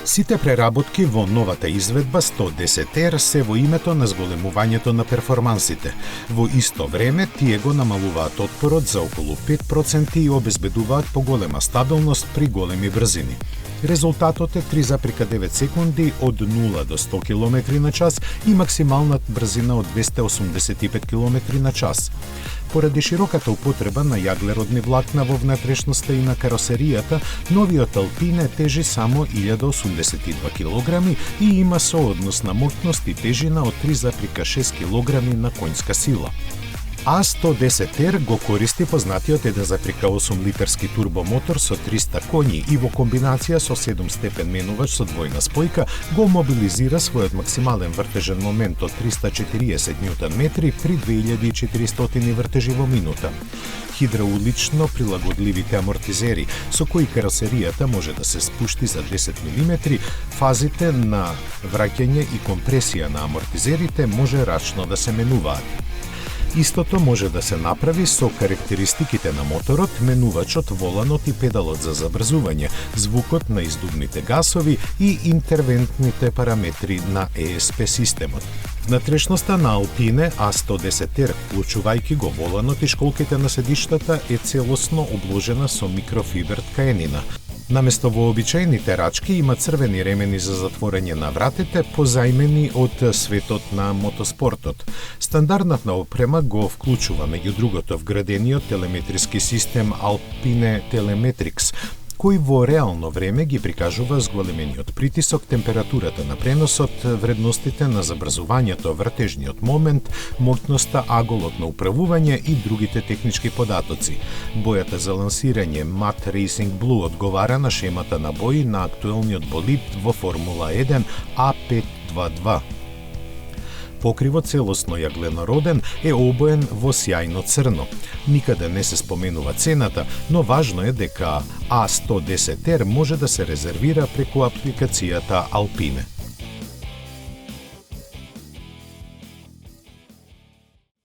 Сите преработки во новата изведба 110R се во името на зголемувањето на перформансите. Во исто време, тие го намалуваат отпорот за околу 5% и обезбедуваат поголема стабилност при големи брзини. Резултатот е 3,9 секунди од 0 до 100 км на час и максимална брзина од 285 км на час. Поради широката употреба на јаглеродни влакна во внатрешноста и на каросеријата, новиот Алпине тежи само 1082 кг и има соодносна моќност и тежина од 3,6 кг на коњска сила. А110R го користи познатиот 1,8 литарски турбомотор со 300 коњи и во комбинација со 7-степен менувач со двојна спојка го мобилизира својот максимален вртежен момент од 340 Нм при 2400 вртежи во минута. Хидраулично прилагодливите амортизери, со кои каросеријата може да се спушти за 10 мм, фазите на враќање и компресија на амортизерите може рачно да се менуваат. Истото може да се направи со карактеристиките на моторот, менувачот, воланот и педалот за забрзување, звукот на издувните гасови и интервентните параметри на ESP системот. Внатрешноста на Алпине А110R, вклучувајќи го воланот и школките на седиштата, е целосно обложена со микрофибер ткаенина. Наместо вообичаените рачки има црвени ремени за затворање на вратите, позајмени од светот на мотоспортот. Стандардната опрема го вклучува меѓу другото вградениот телеметриски систем Alpine Telemetrics, кој во реално време ги прикажува зголемениот притисок, температурата на преносот, вредностите на забрзувањето, вртежниот момент, моќноста, аголот на управување и другите технички податоци. Бојата за лансирање Matte Racing Blue одговара на шемата на бои на актуелниот болид во Формула 1 А522. Покривот целосно јагленороден е обоен во сјајно црно. Никаде не се споменува цената, но важно е дека А110R може да се резервира преку апликацијата Alpine.